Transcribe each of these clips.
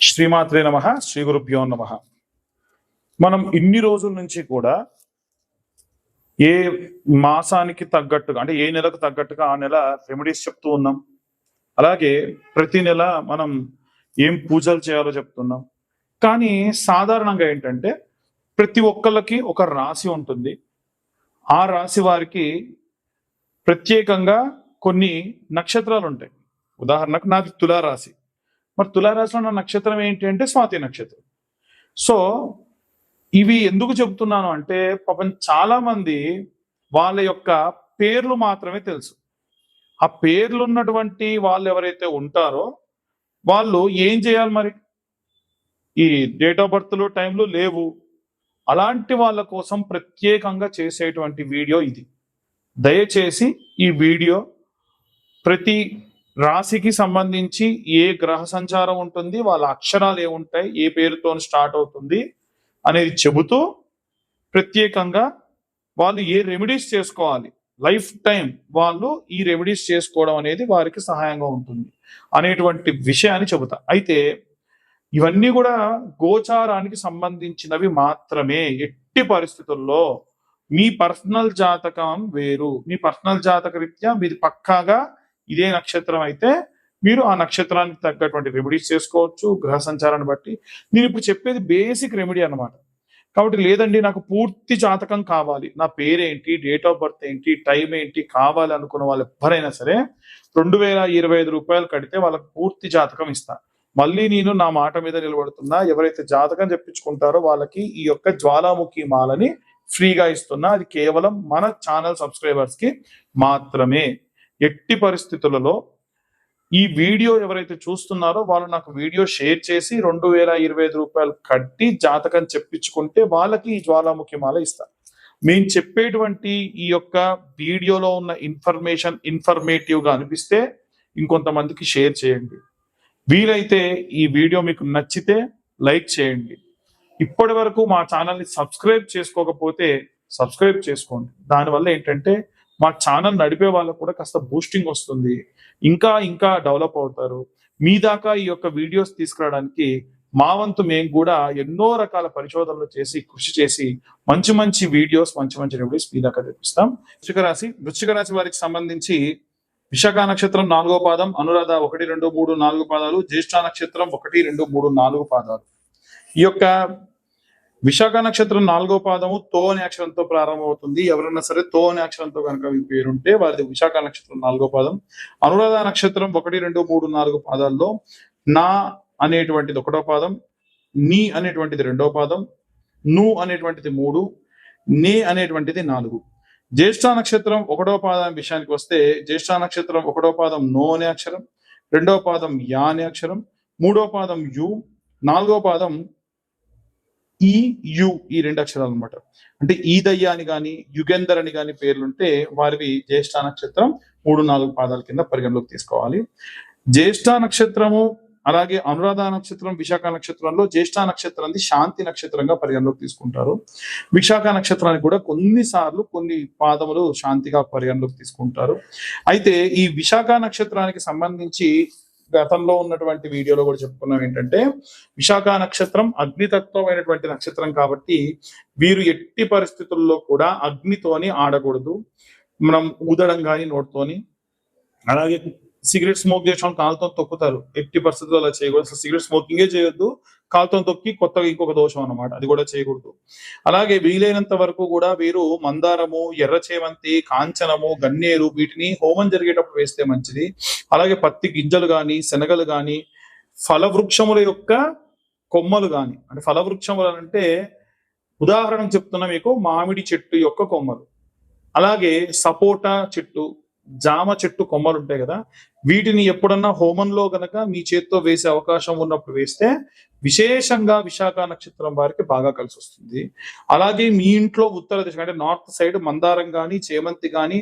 శ్రీమాత్రే నమః, శ్రీ గురుభ్యో నమః. మనం ఇన్ని రోజుల నుంచి కూడా ఏ మాసానికి తగ్గట్టుగా అంటే ఏ నెలకు తగ్గట్టుగా ఆ నెల రెమెడీస్ చెప్తూ ఉన్నాం. అలాగే ప్రతి నెల మనం ఏం పూజలు చేయాలో చెప్తున్నాం. కానీ సాధారణంగా ఏంటంటే ప్రతి ఒక్కళ్ళకి ఒక రాశి ఉంటుంది. ఆ రాశి వారికి ప్రత్యేకంగా కొన్ని నక్షత్రాలు ఉంటాయి. ఉదాహరణకు నాది తులారాశి. మరి తులారాశిలో నా నక్షత్రం ఏంటి అంటే స్వాతి నక్షత్రం. సో ఇవి ఎందుకు చెబుతున్నాను అంటే పాపం చాలా మంది వాళ్ళ యొక్క పేర్లు మాత్రమే తెలుసు. ఆ పేర్లు ఉన్నటువంటి వాళ్ళు ఎవరైతే ఉంటారో వాళ్ళు ఏం చేయాలి మరి? ఈ డేట్ ఆఫ్ బర్త్లు టైంలు లేవు. అలాంటి వాళ్ళ కోసం ప్రత్యేకంగా చేసేటువంటి వీడియో ఇది. దయచేసి ఈ వీడియో ప్రతి రాశికి సంబంధించి ఏ గ్రహ సంచారం ఉంటుంది, వాళ్ళ అక్షరాలు ఏముంటాయి, ఏ పేరుతో స్టార్ట్ అవుతుంది అనేది చెబుతూ ప్రత్యేకంగా వాళ్ళు ఏ రెమెడీస్ చేసుకోవాలి, లైఫ్ టైం వాళ్ళు ఈ రెమెడీస్ చేసుకోవడం అనేది వారికి సహాయంగా ఉంటుంది అనేటువంటి విషయాన్ని చెబుతా. అయితే ఇవన్నీ కూడా గోచారానికి సంబంధించినవి మాత్రమే. ఎట్టి పరిస్థితుల్లో మీ పర్సనల్ జాతకం వేరు. మీ పర్సనల్ జాతక రీత్యా మీది పక్కాగా ఇదే నక్షత్రం అయితే మీరు ఆ నక్షత్రానికి తగ్గటువంటి రెమెడీస్ చేసుకోవచ్చు గ్రహ సంచారాన్ని బట్టి. నేను ఇప్పుడు చెప్పేది బేసిక్ రెమెడీ అన్నమాట. కాబట్టి లేదండి నాకు పూర్తి జాతకం కావాలి, నా పేరేంటి, డేట్ ఆఫ్ బర్త్ ఏంటి, టైం ఏంటి కావాలి అనుకున్న వాళ్ళు ఎవరైనా సరే 2025 రూపాయలు కడితే వాళ్ళకి పూర్తి జాతకం ఇస్తా. మళ్ళీ నేను నా మాట మీద నిలబడుతున్నా. ఎవరైతే జాతకం చెప్పించుకుంటారో వాళ్ళకి ఈ యొక్క జ్వాలాముఖి మాలని ఫ్రీగా ఇస్తున్నా. అది కేవలం మన ఛానల్ సబ్స్క్రైబర్స్ కి మాత్రమే. ఎట్టి పరిస్థితులలో ఈ వీడియో ఎవరైతే చూస్తున్నారో వాళ్ళు నాకు వీడియో షేర్ చేసి 2025 రూపాయలు కట్టి జాతకం చెప్పించుకుంటే వాళ్ళకి ఈ జ్వాలాముఖి మాల ఇస్తా. మేము చెప్పేటువంటి ఈ యొక్క వీడియోలో ఉన్న ఇన్ఫర్మేటివ్ గా అనిపిస్తే ఇంకొంతమందికి షేర్ చేయండి. వీలైతే ఈ వీడియో మీకు నచ్చితే లైక్ చేయండి. ఇప్పటి వరకు మా ఛానల్ని సబ్స్క్రైబ్ చేసుకోకపోతే సబ్స్క్రైబ్ చేసుకోండి. దానివల్ల ఏంటంటే మా ఛానల్ నడిపే వాళ్ళకు కూడా కాస్త బూస్టింగ్ వస్తుంది, ఇంకా ఇంకా డెవలప్ అవుతారు. మీ దాకా ఈ యొక్క వీడియోస్ తీసుకురావడానికి మా వంతు మేము కూడా ఎన్నో రకాల పరిశోధనలు చేసి కృషి చేసి మంచి మంచి వీడియోస్ మంచి మంచి రెమెడీస్ మీ దాకా తెప్పిస్తాం. వృశ్చిక రాశి వారికి సంబంధించి విశాఖ నక్షత్రం 4వ పాదం, అనురాధ 1, 2, 3, 4 పాదాలు, జ్యేష్ఠ నక్షత్రం 1, 2, 3, 4 పాదాలు. ఈ యొక్క విశాఖ నక్షత్రం 4వ పాదము తో అనే అక్షరంతో ప్రారంభమవుతుంది. ఎవరైనా సరే తో అనే అక్షరంతో కనుక మీ పేరుంటే వారిది విశాఖ నక్షత్రం 4వ పాదం. అనురాధ నక్షత్రం 1, 2, 3, 4 పాదాల్లో నా అనేటువంటిది 1వ పాదం, నీ అనేటువంటిది 2వ పాదం, ను అనేటువంటిది 3, నే అనేటువంటిది 4. జ్యేష్ఠ నక్షత్రం 1వ పాదం విషయానికి వస్తే జ్యేష్ఠ నక్షత్రం 1వ పాదం నో అనే అక్షరం, 2వ పాదం యా అనే అక్షరం, 3వ పాదం యు, 4వ పాదం ఈ యు, ఈ 2 అక్షరాలు అనమాట. అంటే ఈదయ్య అని కానీ యుగేందర్ అని కానీ పేర్లుంటే వారివి జ్యేష్ఠ నక్షత్రం 3, 4 పాదాల కింద పరిగణలోకి తీసుకోవాలి. జ్యేష్ఠ నక్షత్రము అలాగే అనురాధ నక్షత్రం విశాఖ నక్షత్రంలో జ్యేష్ఠ నక్షత్రాన్ని శాంతి నక్షత్రంగా పరిగణలోకి తీసుకుంటారు. విశాఖ నక్షత్రానికి కూడా కొన్నిసార్లు కొన్ని పాదములు శాంతిగా పరిగణలోకి తీసుకుంటారు. అయితే ఈ విశాఖ నక్షత్రానికి సంబంధించి గతంలో ఉన్నటువంటి వీడియోలో కూడా చెప్పుకున్నాం ఏంటంటే విశాఖ నక్షత్రం అగ్నితత్వమైనటువంటి నక్షత్రం కాబట్టి వీరు ఎట్టి పరిస్థితుల్లో కూడా అగ్నితోని ఆడకూడదు. మనం ఊదడం కానీ నోటితోని, అలాగే సిగరెట్ స్మోక్ చేసిన కాలుతో తొక్కుతారు. ఎట్టి పరిస్థితుల్లో అలా చేయకూడదు. అసలు సిగరెట్ స్మోకింగే చేయొద్దు. కాలుతో తొక్కి కొత్తగా ఇంకొక దోషం అన్నమాట, అది కూడా చేయకూడదు. అలాగే వీలైనంత వరకు కూడా వీరు మందారము, ఎర్ర చేమంతి, కాంచనము, గన్నేరు వీటిని హోమం జరిగేటప్పుడు వేస్తే మంచిది. అలాగే పత్తి గింజలు కానీ, శనగలు కానీ, ఫలవృక్షముల యొక్క కొమ్మలు కానీ, అంటే ఫలవృక్షములు అంటే ఉదాహరణకు చెప్తున్నా మీకు మామిడి చెట్టు యొక్క కొమ్మలు, అలాగే సపోటా చెట్టు, జామ చెట్టు కొమ్మలు ఉంటాయి కదా, వీటిని ఎప్పుడన్నా హోమంలో గనక మీ చేత్తో వేసే అవకాశం ఉన్నప్పుడు వేస్తే విశేషంగా విశాఖ నక్షత్రం వారికి బాగా కలిసి వస్తుంది. అలాగే మీ ఇంట్లో ఉత్తర దిశ అంటే నార్త్ సైడ్ మందారం కానీ చేమంతి కానీ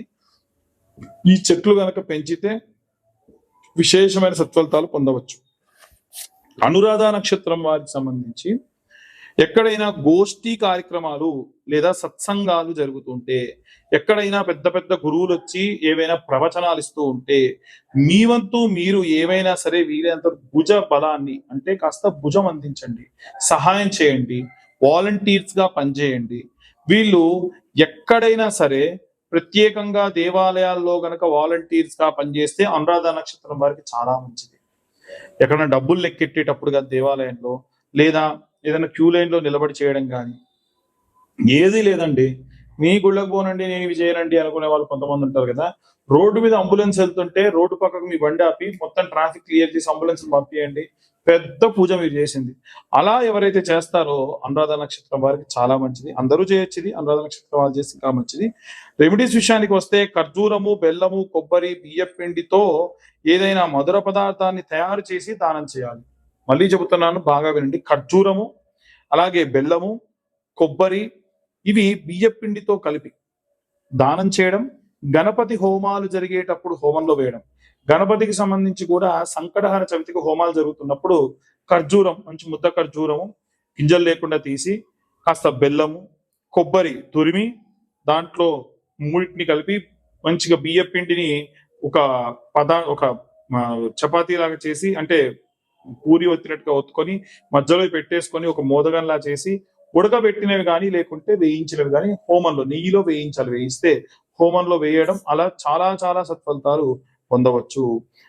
ఈ చెట్లు గనక పెంచితే విశేషమైన సత్ఫలితాలు పొందవచ్చు. అనురాధ నక్షత్రం వారికి సంబంధించి ఎక్కడైనా గోష్ఠీ కార్యక్రమాలు లేదా సత్సంగాలు జరుగుతుంటే, ఎక్కడైనా పెద్ద పెద్ద గురువులు వచ్చి ఏవైనా ప్రవచనాలు ఇస్తూ ఉంటే, మీ వంతు మీరు ఏవైనా సరే వీలైనంత భుజ బలాన్ని అంటే కాస్త భుజం అందించండి, సహాయం చేయండి, వాలంటీర్స్ గా పనిచేయండి. వీళ్ళు ఎక్కడైనా సరే ప్రత్యేకంగా దేవాలయాల్లో గనక వాలంటీర్స్ గా పనిచేస్తే అనురాధ నక్షత్రం వారికి చాలా మంచిది. ఎక్కడైనా డబ్బులు లెక్కెట్టేటప్పుడు కానీ దేవాలయంలో, లేదా ఏదైనా క్యూ లైన్ లో నిలబడి చేయడం కానీ, ఏది లేదండి మీ గుళ్ళకు పోనండి నేను ఇవి చేయనండి అనుకునే వాళ్ళు కొంతమంది ఉంటారు కదా. రోడ్డు మీద అంబులెన్స్ వెళ్తుంటే రోడ్డు పక్కకు మీ బండి ఆపి మొత్తం ట్రాఫిక్ క్లియర్ చేసి అంబులెన్స్ పంపించండి, పెద్ద పూజ మీరు చేసింది. అలా ఎవరైతే చేస్తారో అనురాధ నక్షత్రం వారికి చాలా మంచిది. అందరూ చేయొచ్చు ఇది, అనురాధ నక్షత్రం వాళ్ళు చేసి ఇంకా మంచిది. రెమెడీస్ విషయానికి వస్తే ఖర్జూరము, బెల్లము, కొబ్బరి, బియ్య పిండితో ఏదైనా మధుర పదార్థాన్ని తయారు చేసి దానం చేయాలి. మళ్ళీ చెబుతున్నాను, బాగా వినండి. ఖర్జూరము, అలాగే బెల్లము, కొబ్బరి, ఇవి బియ్య పిండితో కలిపి దానం చేయడం, గణపతి హోమాలు జరిగేటప్పుడు హోమంలో వేయడం. గణపతికి సంబంధించి కూడా సంకటహర చవితికి హోమాలు జరుగుతున్నప్పుడు ఖర్జూరం, మంచి ముద్ద ఖర్జూరము గింజలు లేకుండా తీసి, కాస్త బెల్లము, కొబ్బరి తురిమి దాంట్లో మూడింటిని కలిపి మంచిగా బియ్య పిండిని ఒక ఒక చపాతీ లాగా చేసి, అంటే పూరి ఒత్తినట్టుగా ఒత్తుకొని మధ్యలో పెట్టేసుకొని ఒక మోదగంలా చేసి ఉడకబెట్టినవి కానీ లేకుంటే వేయించినవి కానీ హోమంలో నెయ్యిలో వేయించాలి. వేయిస్తే హోమంలో వేయడం, అలా చాలా చాలా సత్ఫలితాలు పొందవచ్చు.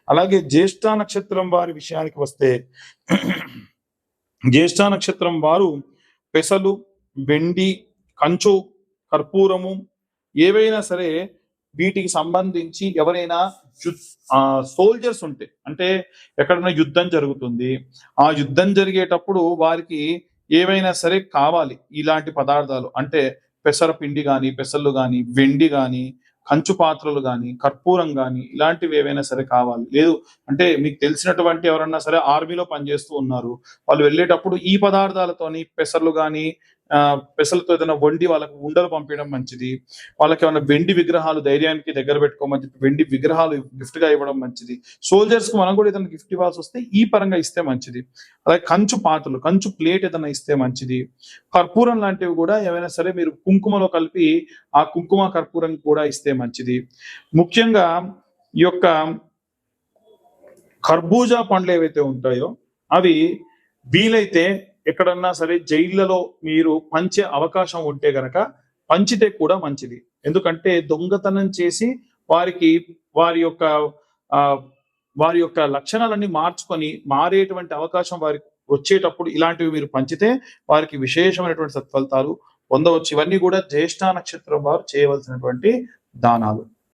అలాగే జ్యేష్ఠ నక్షత్రం వారి విషయానికి వస్తే జ్యేష్ఠ నక్షత్రం వారు పెసలు, వెండి, కంచు, కర్పూరము ఏవైనా సరే వీటికి సంబంధించి ఎవరైనా సోల్జర్స్ ఉంటే, అంటే ఎక్కడైనా యుద్ధం జరుగుతుంది, ఆ యుద్ధం జరిగేటప్పుడు వారికి ఏవైనా సరే కావాలి ఇలాంటి పదార్థాలు, అంటే పెసర పిండి కానీ, పెసళ్ళు కానీ, వెండి కానీ, కంచు పాత్రలు కానీ, కర్పూరం కానీ, ఇలాంటివి ఏవైనా సరే కావాలి. లేదు అంటే మీకు తెలిసినటువంటి ఎవరన్నా సరే ఆర్మీలో పనిచేస్తూ ఉన్నారు, వాళ్ళు వెళ్ళేటప్పుడు ఈ పదార్థాలతోని పెసర్లు కానీ పెసలతో ఏదైనా వండి వాళ్ళకి ఉండలు పంపించడం మంచిది. వాళ్ళకి ఏమైనా వెండి విగ్రహాలు ధైర్యానికి దగ్గర పెట్టుకోమని చెప్పి వెండి విగ్రహాలు గిఫ్ట్ గా ఇవ్వడం మంచిది. సోల్జర్స్ కు మనం కూడా ఏదైనా గిఫ్ట్ ఇవ్వాల్సి వస్తే ఈ పరంగా ఇస్తే మంచిది. అలాగే కంచు పాత్రలు, కంచు ప్లేట్ ఏదైనా ఇస్తే మంచిది. కర్పూరం లాంటివి కూడా ఏమైనా సరే మీరు కుంకుమలో కలిపి ఆ కుంకుమ కర్పూరం కూడా ఇస్తే మంచిది. ముఖ్యంగా ఈ యొక్క కర్బూజా పండ్లు ఏవైతే ఉంటాయో అవి వీలైతే ఎక్కడన్నా సరే జైళ్లలో మీరు పంచే అవకాశం ఉంటే గనక పంచితే కూడా మంచిది. ఎందుకంటే దొంగతనం చేసి వారికి వారి యొక్క ఆ వారి యొక్క లక్షణాలన్నీ మార్చుకొని మారేటువంటి అవకాశం వారికి వచ్చేటప్పుడు ఇలాంటివి మీరు పంచితే వారికి విశేషమైనటువంటి సత్ఫలితాలు పొందవచ్చు. ఇవన్నీ కూడా జ్యేష్ఠ నక్షత్రం వారు చేయవలసినటువంటి దానాలు.